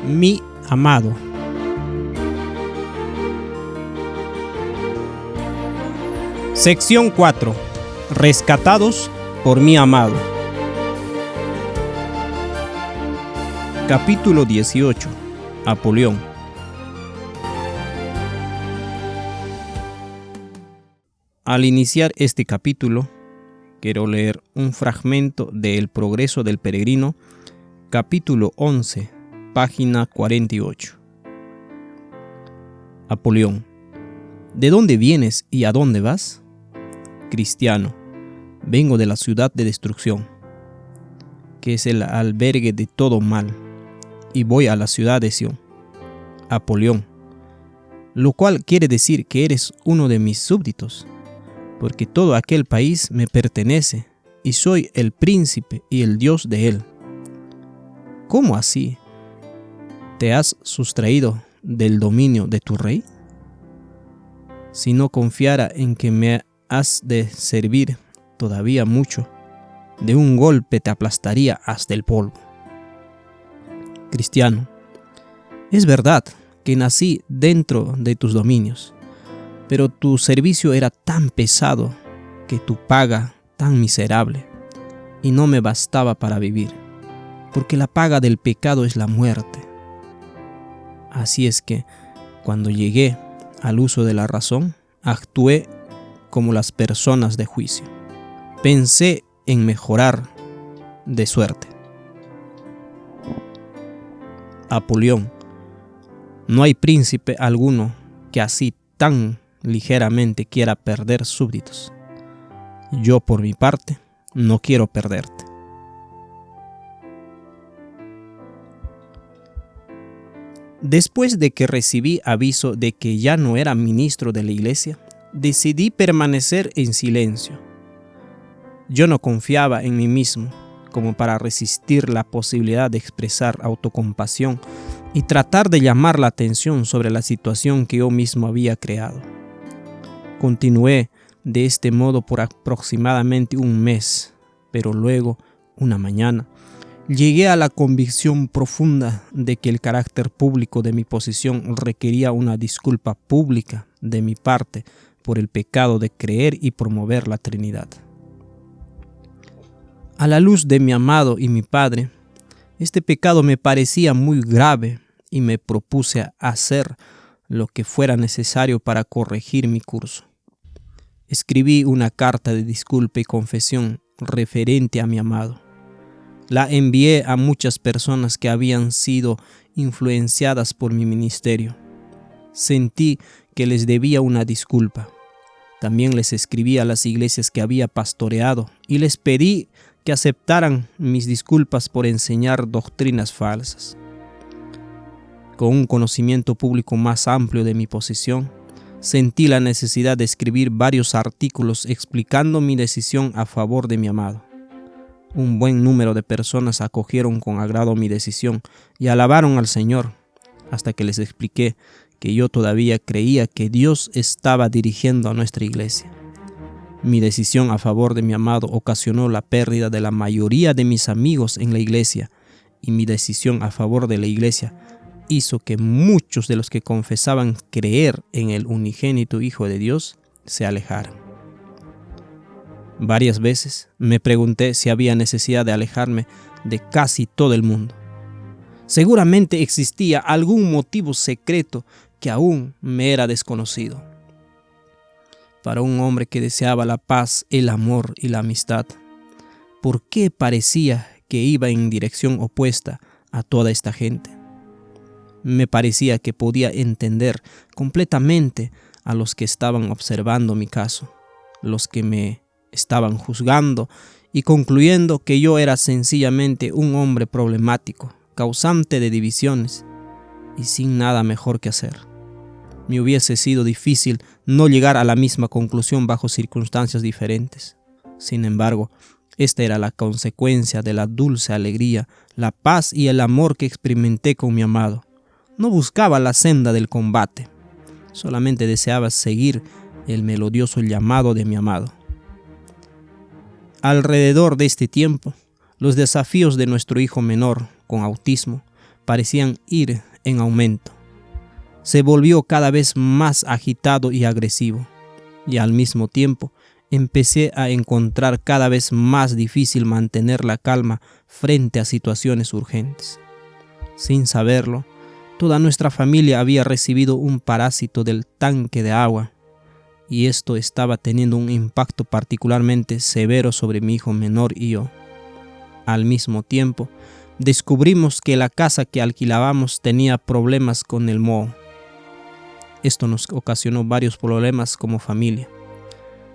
Mi amado. Sección 4. Rescatados por mi amado. Capítulo 18. Apolión. Al iniciar este capítulo, quiero leer un fragmento de El progreso del peregrino, capítulo 11, página 48. Apolión. ¿De dónde vienes y a dónde vas? Cristiano. Vengo de la ciudad de destrucción, que es el albergue de todo mal, y voy a la ciudad de Sión. Apolión. Lo cual quiere decir que eres uno de mis súbditos, porque todo aquel país me pertenece, y soy el príncipe y el dios de él. ¿Cómo así? ¿Te has sustraído del dominio de tu rey? Si no confiara en que me has de servir todavía mucho, de un golpe te aplastaría hasta el polvo. Cristiano. Es verdad que nací dentro de tus dominios, pero tu servicio era tan pesado, que tu paga tan miserable, y no me bastaba para vivir, porque la paga del pecado es la muerte. Así es que, cuando llegué al uso de la razón, actué como las personas de juicio. Pensé en mejorar de suerte. Apolión. No hay príncipe alguno que así tan ligeramente quiera perder súbditos. Yo, por mi parte, no quiero perderte. Después de que recibí aviso de que ya no era ministro de la iglesia, decidí permanecer en silencio. Yo no confiaba en mí mismo como para resistir la posibilidad de expresar autocompasión y tratar de llamar la atención sobre la situación que yo mismo había creado. Continué de este modo por aproximadamente un mes, pero luego, una mañana, llegué a la convicción profunda de que el carácter público de mi posición requería una disculpa pública de mi parte por el pecado de creer y promover la Trinidad. A la luz de mi amado y mi Padre, este pecado me parecía muy grave y me propuse hacer lo que fuera necesario para corregir mi curso. Escribí una carta de disculpa y confesión referente a mi amado. La envié a muchas personas que habían sido influenciadas por mi ministerio. Sentí que les debía una disculpa. También les escribí a las iglesias que había pastoreado y les pedí que aceptaran mis disculpas por enseñar doctrinas falsas. Con un conocimiento público más amplio de mi posición, sentí la necesidad de escribir varios artículos explicando mi decisión a favor de mi amado. Un buen número de personas acogieron con agrado mi decisión y alabaron al Señor, hasta que les expliqué que yo todavía creía que Dios estaba dirigiendo a nuestra iglesia. Mi decisión a favor de mi amado ocasionó la pérdida de la mayoría de mis amigos en la iglesia, y mi decisión a favor de la iglesia hizo que muchos de los que confesaban creer en el unigénito Hijo de Dios se alejaran. Varias veces me pregunté si había necesidad de alejarme de casi todo el mundo. Seguramente existía algún motivo secreto que aún me era desconocido. Para un hombre que deseaba la paz, el amor y la amistad, ¿por qué parecía que iba en dirección opuesta a toda esta gente? Me parecía que podía entender completamente a los que estaban observando mi caso, los que me estaban juzgando y concluyendo que yo era sencillamente un hombre problemático, causante de divisiones y sin nada mejor que hacer. Me hubiese sido difícil no llegar a la misma conclusión bajo circunstancias diferentes. Sin embargo, esta era la consecuencia de la dulce alegría, la paz y el amor que experimenté con mi amado. No buscaba la senda del combate, solamente deseaba seguir el melodioso llamado de mi amado. Alrededor de este tiempo, los desafíos de nuestro hijo menor con autismo parecían ir en aumento. Se volvió cada vez más agitado y agresivo, y al mismo tiempo empecé a encontrar cada vez más difícil mantener la calma frente a situaciones urgentes. Sin saberlo, toda nuestra familia había recibido un parásito del tanque de agua, y esto estaba teniendo un impacto particularmente severo sobre mi hijo menor y yo. Al mismo tiempo, descubrimos que la casa que alquilábamos tenía problemas con el moho. Esto nos ocasionó varios problemas como familia.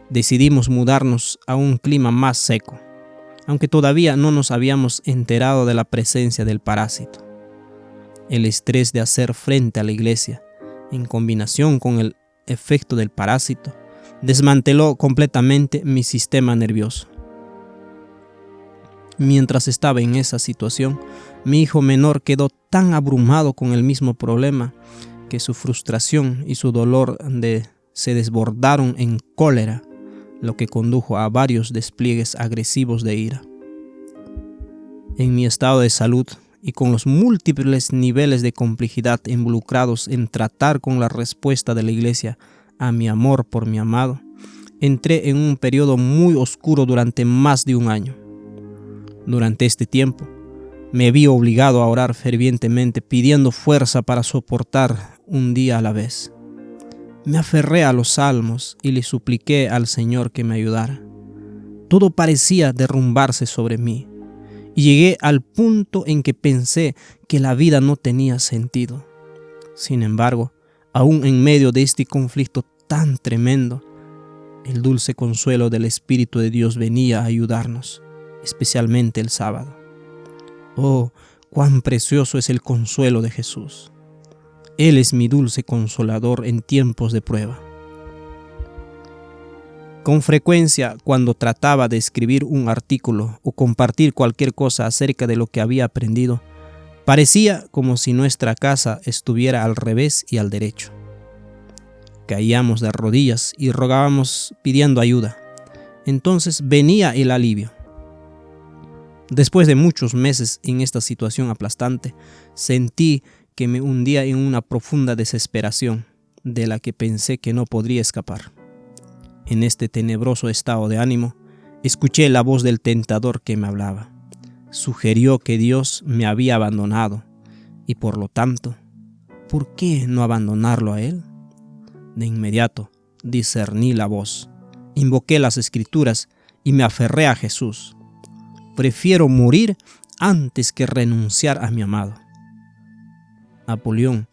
Decidimos mudarnos a un clima más seco, aunque todavía no nos habíamos enterado de la presencia del parásito. El estrés de hacer frente a la iglesia, en combinación con el efecto del parásito, desmanteló completamente mi sistema nervioso. Mientras estaba en esa situación, mi hijo menor quedó tan abrumado con el mismo problema que su frustración y su dolor se desbordaron en cólera, lo que condujo a varios despliegues agresivos de ira. En mi estado de salud y con los múltiples niveles de complejidad involucrados en tratar con la respuesta de la iglesia a mi amor por mi amado, entré en un periodo muy oscuro durante más de un año. Durante este tiempo, me vi obligado a orar fervientemente pidiendo fuerza para soportar un día a la vez. Me aferré a los salmos y le supliqué al Señor que me ayudara. Todo parecía derrumbarse sobre mí y llegué al punto en que pensé que la vida no tenía sentido. Sin embargo, aún en medio de este conflicto tan tremendo, el dulce consuelo del Espíritu de Dios venía a ayudarnos, especialmente el sábado. Oh, cuán precioso es el consuelo de Jesús. Él es mi dulce consolador en tiempos de prueba. Con frecuencia, cuando trataba de escribir un artículo o compartir cualquier cosa acerca de lo que había aprendido, parecía como si nuestra casa estuviera al revés y al derecho. Caíamos de rodillas y rogábamos pidiendo ayuda. Entonces venía el alivio. Después de muchos meses en esta situación aplastante, sentí que me hundía en una profunda desesperación de la que pensé que no podría escapar. En este tenebroso estado de ánimo, escuché la voz del tentador que me hablaba. Sugirió que Dios me había abandonado y por lo tanto, ¿por qué no abandonarlo a Él? De inmediato discerní la voz, invoqué las Escrituras y me aferré a Jesús. Prefiero morir antes que renunciar a mi amado. Napoleón,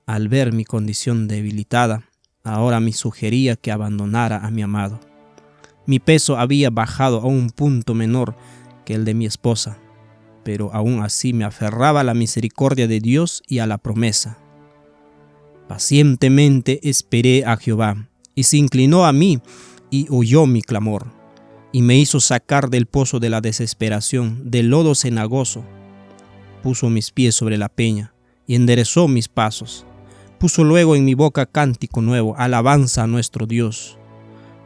al ver mi condición debilitada, ahora me sugería que abandonara a mi amado. Mi peso había bajado a un punto menor que el de mi esposa, pero aún así me aferraba a la misericordia de Dios y a la promesa. Pacientemente esperé a Jehová, y se inclinó a mí y oyó mi clamor, y me hizo sacar del pozo de la desesperación, del lodo cenagoso. Puso mis pies sobre la peña y enderezó mis pasos. Puso luego en mi boca cántico nuevo, alabanza a nuestro Dios.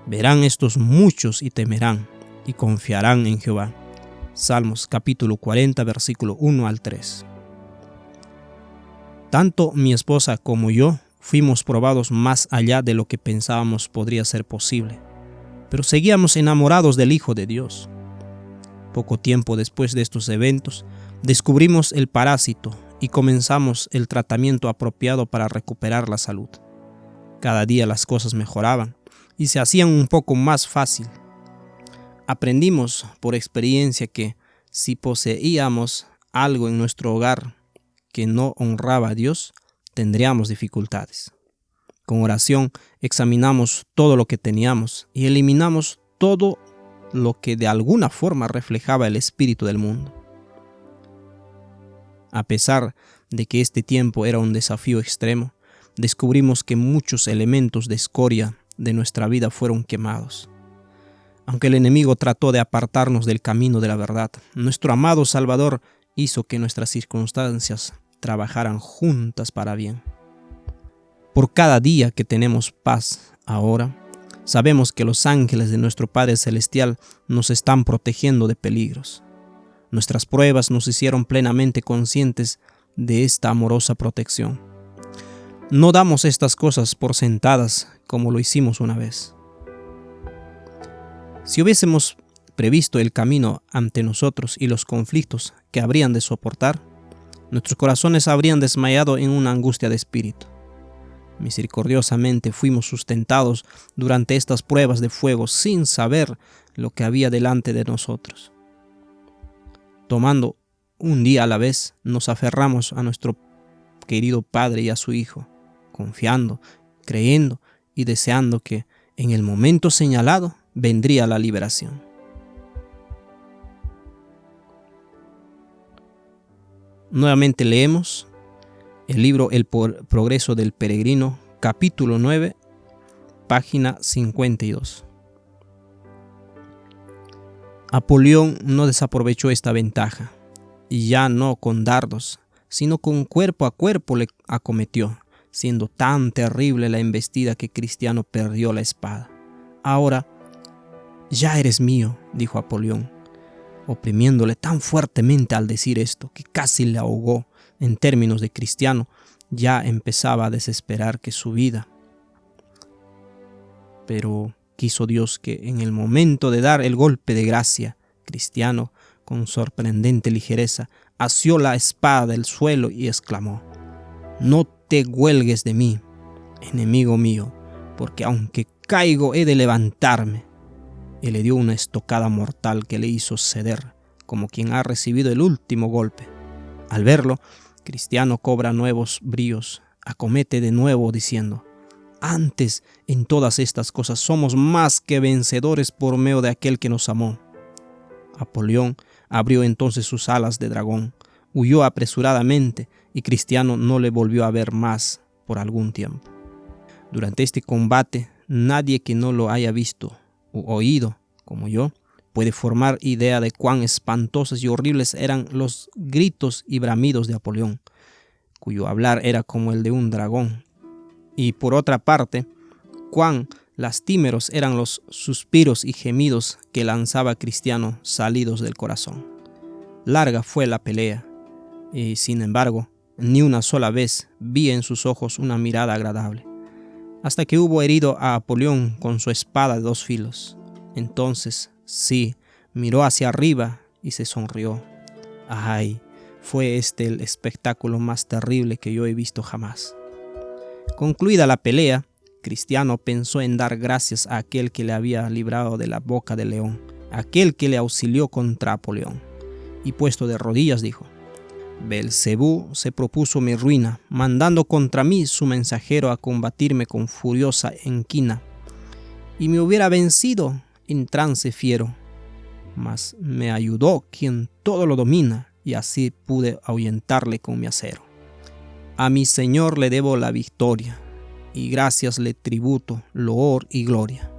Verán estos muchos y temerán, y confiarán en Jehová. Salmos capítulo 40, versículo 1 al 3. Tanto mi esposa como yo fuimos probados más allá de lo que pensábamos podría ser posible, pero seguíamos enamorados del Hijo de Dios. Poco tiempo después de estos eventos, descubrimos el parásito y comenzamos el tratamiento apropiado para recuperar la salud. Cada día las cosas mejoraban y se hacían un poco más fácil. Aprendimos por experiencia que si poseíamos algo en nuestro hogar que no honraba a Dios, tendríamos dificultades. Con oración examinamos todo lo que teníamos y eliminamos todo lo que de alguna forma reflejaba el espíritu del mundo. A pesar de que este tiempo era un desafío extremo, descubrimos que muchos elementos de escoria de nuestra vida fueron quemados. Aunque el enemigo trató de apartarnos del camino de la verdad, nuestro amado Salvador hizo que nuestras circunstancias trabajaran juntas para bien. Por cada día que tenemos paz ahora, sabemos que los ángeles de nuestro Padre Celestial nos están protegiendo de peligros. Nuestras pruebas nos hicieron plenamente conscientes de esta amorosa protección. No damos estas cosas por sentadas como lo hicimos una vez. Si hubiésemos previsto el camino ante nosotros y los conflictos que habrían de soportar, nuestros corazones habrían desmayado en una angustia de espíritu. Misericordiosamente fuimos sustentados durante estas pruebas de fuego sin saber lo que había delante de nosotros. Tomando un día a la vez, nos aferramos a nuestro querido Padre y a su Hijo, confiando, creyendo y deseando que en el momento señalado vendría la liberación. Nuevamente leemos el libro El Progreso del Peregrino, capítulo 9, página 52. Apolión no desaprovechó esta ventaja, y ya no con dardos, sino con cuerpo a cuerpo le acometió, siendo tan terrible la embestida que Cristiano perdió la espada. Ahora, ya eres mío, dijo Apolión, oprimiéndole tan fuertemente al decir esto que casi le ahogó. En términos de Cristiano, ya empezaba a desesperar que su vida. Pero quiso Dios que en el momento de dar el golpe de gracia, Cristiano, con sorprendente ligereza, asió la espada del suelo y exclamó: «No te huelgues de mí, enemigo mío, porque aunque caigo he de levantarme». Y le dio una estocada mortal que le hizo ceder, como quien ha recibido el último golpe. Al verlo, Cristiano cobra nuevos bríos, acomete de nuevo diciendo: «Antes, en todas estas cosas somos más que vencedores por medio de aquel que nos amó». Apolión abrió entonces sus alas de dragón, huyó apresuradamente y Cristiano no le volvió a ver más por algún tiempo. Durante este combate, nadie que no lo haya visto u oído, como yo, puede formar idea de cuán espantosos y horribles eran los gritos y bramidos de Apolión, cuyo hablar era como el de un dragón, y por otra parte, cuán lastimeros eran los suspiros y gemidos que lanzaba Cristiano salidos del corazón. Larga fue la pelea, y sin embargo, ni una sola vez vi en sus ojos una mirada agradable, hasta que hubo herido a Apolión con su espada de 2 filos. Entonces, sí, miró hacia arriba y se sonrió. ¡Ay! Fue este el espectáculo más terrible que yo he visto jamás. Concluida la pelea, Cristiano pensó en dar gracias a aquel que le había librado de la boca del león, aquel que le auxilió contra Apolión. Y puesto de rodillas dijo: «Belcebú se propuso mi ruina, mandando contra mí su mensajero a combatirme con furiosa enquina, y me hubiera vencido en trance fiero, mas me ayudó quien todo lo domina, y así pude ahuyentarle con mi acero. A mi Señor le debo la victoria, y gracias le tributo, loor y gloria».